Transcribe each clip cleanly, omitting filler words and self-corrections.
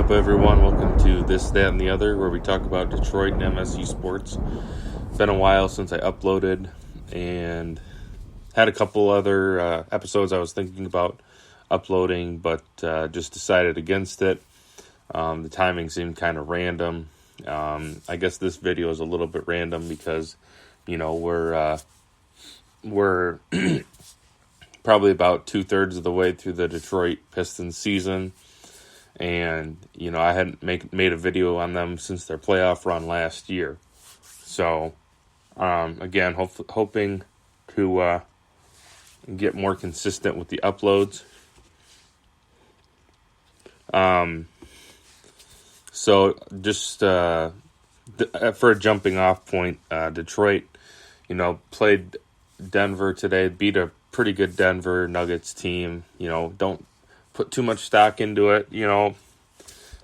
up, everyone? Welcome to This, That, and the Other, where we talk about Detroit and MSU sports. It's been a while since I uploaded, and had a couple other episodes I was thinking about uploading, but just decided against it. The timing seemed kind of random. I guess this video is a little bit random because, we're probably about 2/3 of the way through the Detroit Pistons season. And, I hadn't made a video on them since their playoff run last year. So, again, hoping to get more consistent with the uploads. So, just for a jumping off point, Detroit, played Denver today, beat a pretty good Denver Nuggets team. Don't put too much stock into it,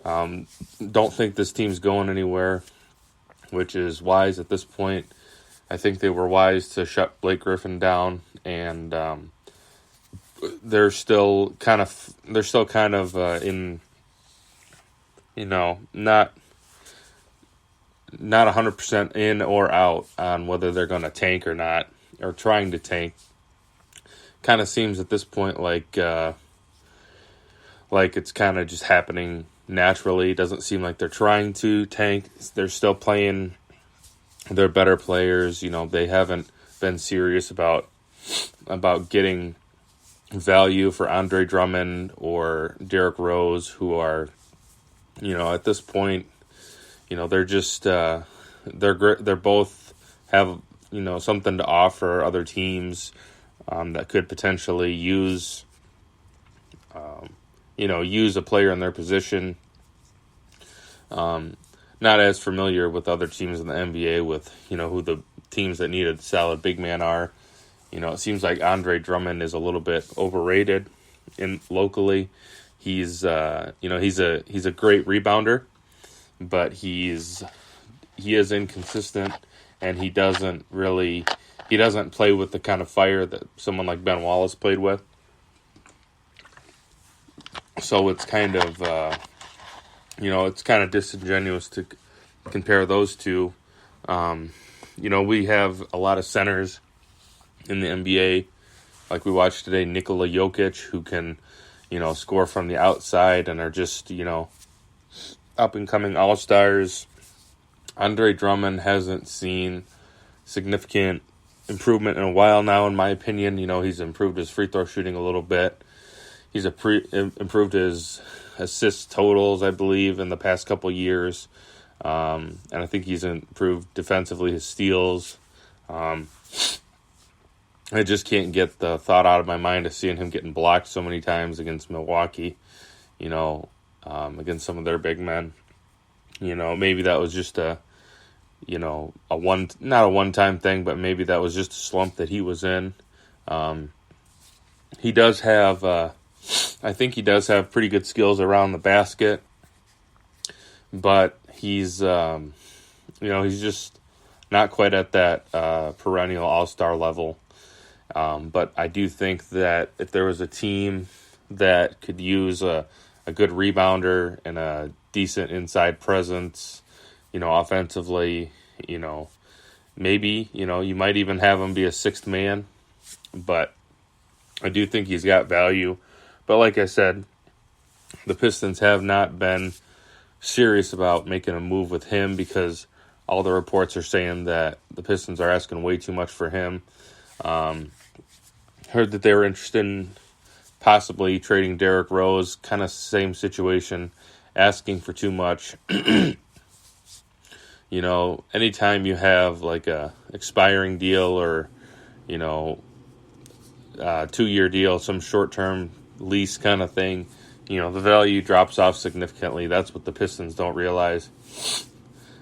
don't think this team's going anywhere, which is wise at this point. I think they were wise to shut Blake Griffin down, and they're still kind of in, not 100% in or out on whether they're going to tank or not, or trying to tank. Kind of seems at this point like it's kind of just happening naturally. It doesn't seem like they're trying to tank. They're still playing their better players. They haven't been serious about getting value for Andre Drummond or Derrick Rose, who are, at this point, they're just they're both have something to offer other teams that could potentially use a player in their position. Not as familiar with other teams in the NBA with, who the teams that need a solid big man are. It seems like Andre Drummond is a little bit overrated locally. He's he's a great rebounder, but he is inconsistent, and he doesn't play with the kind of fire that someone like Ben Wallace played with. So it's kind of, disingenuous to compare those two. We have a lot of centers in the NBA, like we watched today, Nikola Jokic, who can, score from the outside and are just, up-and-coming all-stars. Andre Drummond hasn't seen significant improvement in a while now, in my opinion. He's improved his free throw shooting a little bit. He's improved his assists totals, I believe, in the past couple years. And I think he's improved defensively his steals. I just can't get the thought out of my mind of seeing him getting blocked so many times against Milwaukee, against some of their big men. Maybe that was just not a one-time thing, but maybe that was just a slump that he was in. He does have... I think he does have pretty good skills around the basket, but he's just not quite at that perennial all-star level. But I do think that if there was a team that could use a good rebounder and a decent inside presence, offensively, maybe, you might even have him be a sixth man, but I do think he's got value. But like I said, the Pistons have not been serious about making a move with him because all the reports are saying that the Pistons are asking way too much for him. Heard that they were interested in possibly trading Derrick Rose, kind of same situation, asking for too much. Anytime you have like a expiring deal or, 2-year deal, some short-term lease kind of thing, the value drops off significantly. That's what the Pistons don't realize.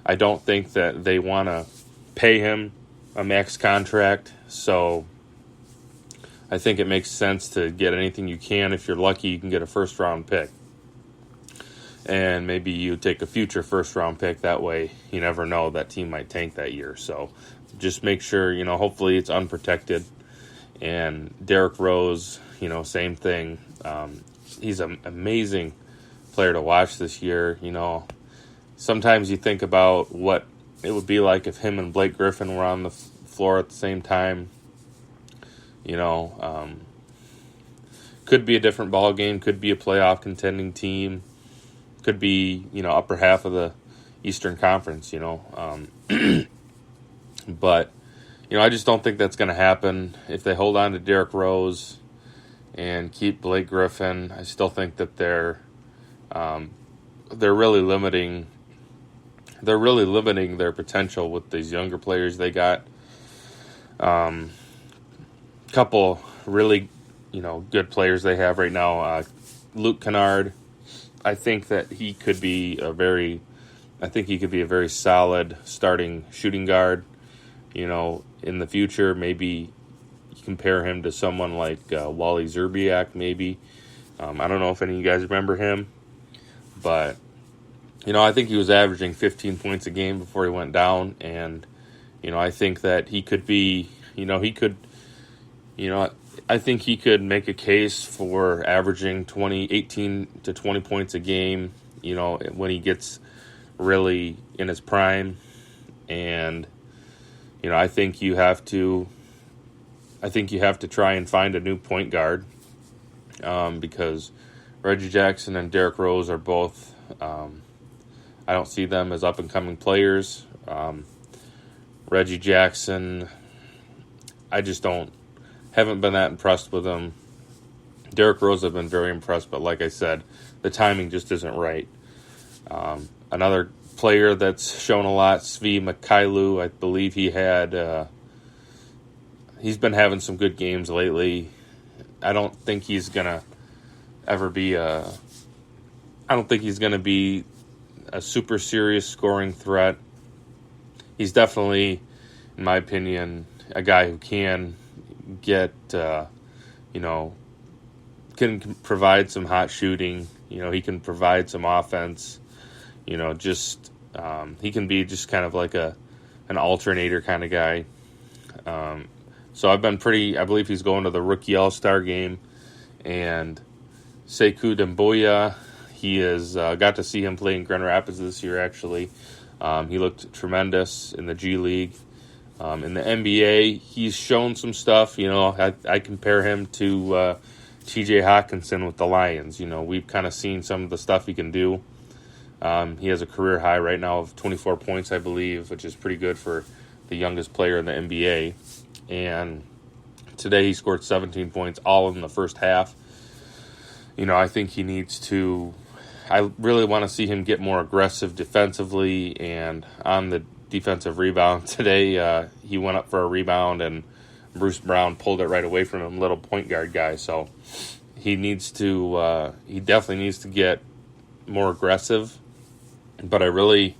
I don't think that they want to pay him a max contract, so I think it makes sense to get anything you can. If you're lucky, you can get a first-round pick. And maybe you take a future first-round pick. That way, you never know. That team might tank that year. So just make sure, hopefully it's unprotected. And Derrick Rose, same thing. He's an amazing player to watch this year. Sometimes you think about what it would be like if him and Blake Griffin were on the floor at the same time. Could be a different ball game, could be a playoff contending team, could be, upper half of the Eastern Conference, But, I just don't think that's going to happen. If they hold on to Derrick Rose and keep Blake Griffin, I still think that they're really limiting their potential with these younger players they got. Couple really, good players they have right now. Luke Kennard, I think that he could be a very solid starting shooting guard. In the future, maybe compare him to someone like Wally Szczerbiak, maybe. I don't know if any of you guys remember him, but I think he was averaging 15 points a game before he went down, and I think that he could be, I think he could make a case for averaging 18 to 20 points a game, when he gets really in his prime. And, I think you have to try and find a new point guard, because Reggie Jackson and Derrick Rose are both, I don't see them as up-and-coming players. Reggie Jackson, I just haven't been that impressed with him. Derrick Rose, I've been very impressed, but like I said, the timing just isn't right. Another player that's shown a lot, Svi Mykhailiuk, I believe he's been having some good games lately. I don't think he's gonna be a super serious scoring threat. He's definitely, in my opinion, a guy who can get, can provide some hot shooting. He can provide some offense. He can be just kind of like an alternator kind of guy. So I believe he's going to the rookie all-star game. And Sekou Doumbouya, he has got to see him play in Grand Rapids this year, actually. He looked tremendous in the G League. In the NBA, he's shown some stuff. I compare him to T.J. Hawkinson with the Lions. We've kind of seen some of the stuff he can do. He has a career high right now of 24 points, I believe, which is pretty good for the youngest player in the NBA. And today he scored 17 points, all in the first half. I think he needs to... I really want to see him get more aggressive defensively and on the defensive rebound. Today, he went up for a rebound, and Bruce Brown pulled it right away from him, little point guard guy. So he definitely needs to get more aggressive. But I really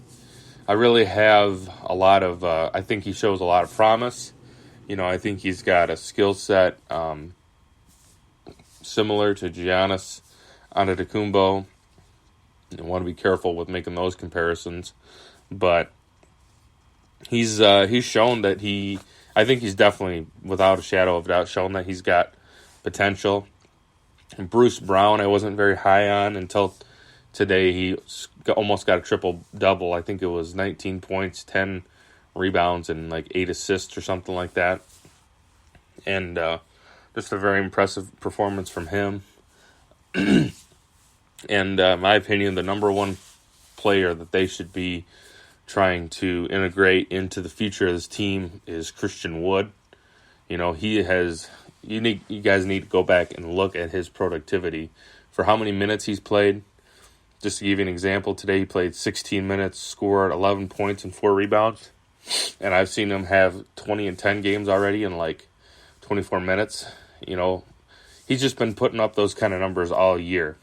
have a lot of, I think he shows a lot of promise. I think he's got a skill set similar to Giannis Antetokounmpo. I want to be careful with making those comparisons. But he's shown that I think he's definitely, without a shadow of a doubt, shown that he's got potential. And Bruce Brown, I wasn't very high on until today. He almost got a triple-double. I think it was 19 points, 10 rebounds, and like 8 assists or something like that. And just a very impressive performance from him. And in my opinion, the number one player that they should be trying to integrate into the future of this team is Christian Wood. You guys need to go back and look at his productivity for how many minutes he's played. Just to give you an example, today he played 16 minutes, scored 11 points and 4 rebounds. And I've seen him have 20 and 10 games already in like 24 minutes. He's just been putting up those kind of numbers all year.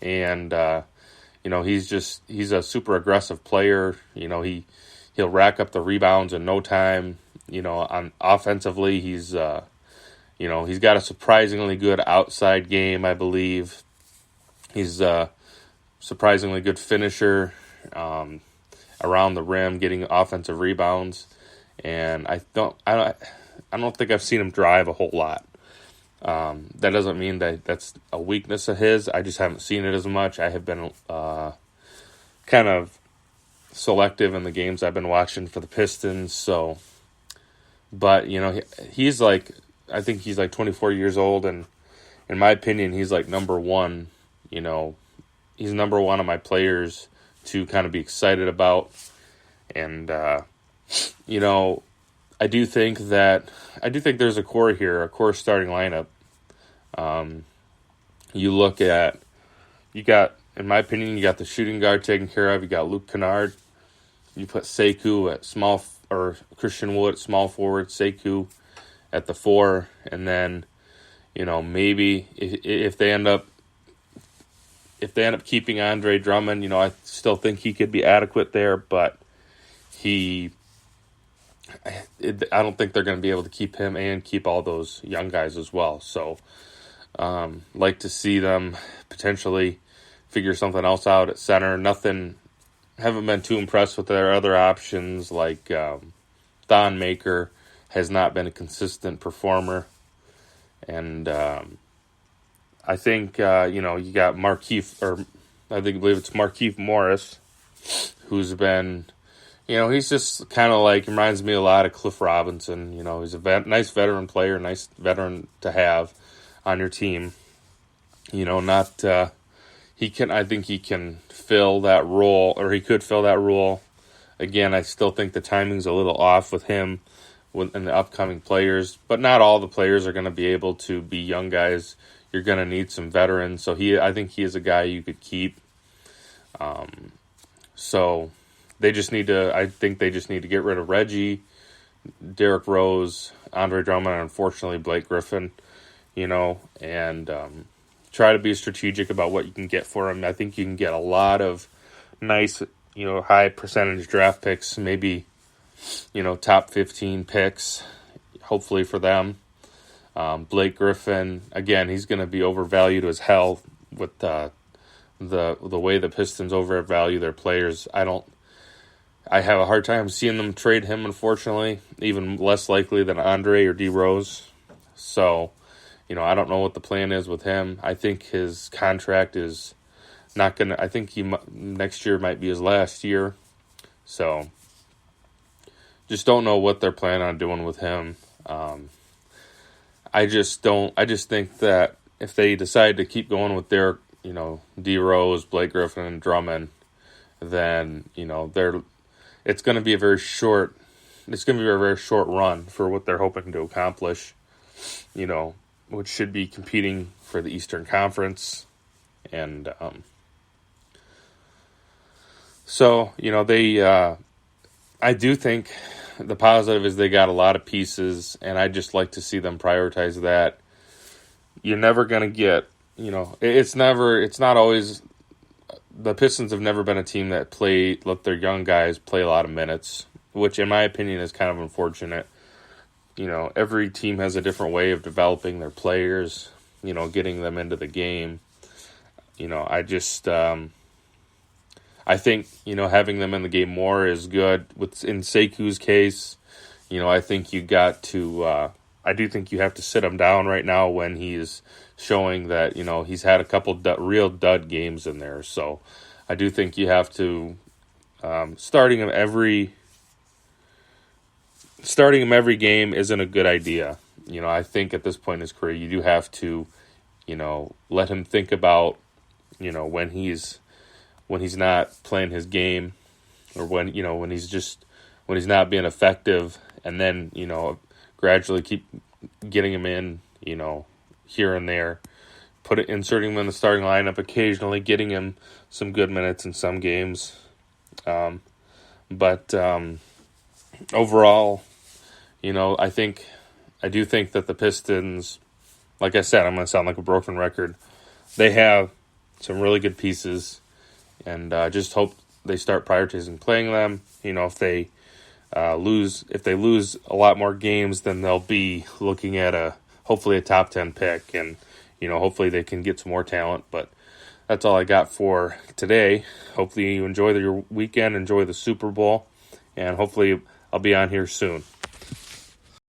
And, he's a super aggressive player. He'll rack up the rebounds in no time. On offensively, he's got a surprisingly good outside game, I believe. He's a surprisingly good finisher around the rim, getting offensive rebounds. And I don't think I've seen him drive a whole lot. That doesn't mean that that's a weakness of his. I just haven't seen it as much. I have been kind of selective in the games I've been watching for the Pistons. So, but he's like, I think he's like 24 years old, and in my opinion, he's like number one. He's number one of my players to kind of be excited about, and I do think there's a core here, a core starting lineup. In my opinion, you got the shooting guard taken care of. You got Luke Kennard. You put Sekou at small, or Christian Wood at small forward, Sekou at the 4, and then, maybe if they end up keeping Andre Drummond, I still think he could be adequate there, but I don't think they're going to be able to keep him and keep all those young guys as well. So, like to see them potentially figure something else out at center. Haven't been too impressed with their other options, like Thon Maker has not been a consistent performer. And I think, you got I believe it's Markieff Morris, who's been, he's just kind of like, reminds me a lot of Cliff Robinson. He's a nice veteran player, nice veteran to have on your team. I think he can fill that role, or he could fill that role. Again, I still think the timing's a little off with him and the upcoming players, but not all the players are going to be able to be young guys. You're going to need some veterans. So I think he is a guy you could keep. So I think they just need to get rid of Reggie, Derrick Rose, Andre Drummond, and unfortunately Blake Griffin, and try to be strategic about what you can get for him. I think you can get a lot of nice, high percentage draft picks, maybe, top 15 picks, hopefully for them. Blake Griffin, again, he's going to be overvalued as hell with the way the Pistons overvalue their players. I have a hard time seeing them trade him, unfortunately, even less likely than Andre or D Rose. So, I don't know what the plan is with him. I think his contract is not going to, I think next year might be his last year. So, just don't know what they're planning on doing with him. I just think that if they decide to keep going with their, D Rose, Blake Griffin, and Drummond, then, it's going to be a very short run for what they're hoping to accomplish, which should be competing for the Eastern Conference. And so, I do think the positive is they got a lot of pieces, and I just like to see them prioritize that. You're never going to get, it's not always, the Pistons have never been a team that let their young guys play a lot of minutes, which in my opinion is kind of unfortunate. Every team has a different way of developing their players, getting them into the game. I think, having them in the game more is good. In Sekou's case, I think I do think you have to sit him down right now when he's showing that, he's had a couple real dud games in there. So I do think you have to, starting him every game isn't a good idea. I think at this point in his career, you do have to, let him think about, when he's not playing his game, or when he's not being effective, and then, gradually keep getting him in, here and there, inserting him in the starting lineup occasionally, getting him some good minutes in some games. But overall, I do think that the Pistons, like I said, I'm going to sound like a broken record. They have some really good pieces, and just hope they start prioritizing playing them. If they lose a lot more games, then they'll be looking at hopefully a top 10 pick, and hopefully they can get some more talent. But that's all I got for today. Hopefully you enjoy your weekend, enjoy the Super Bowl, and hopefully I'll be on here soon.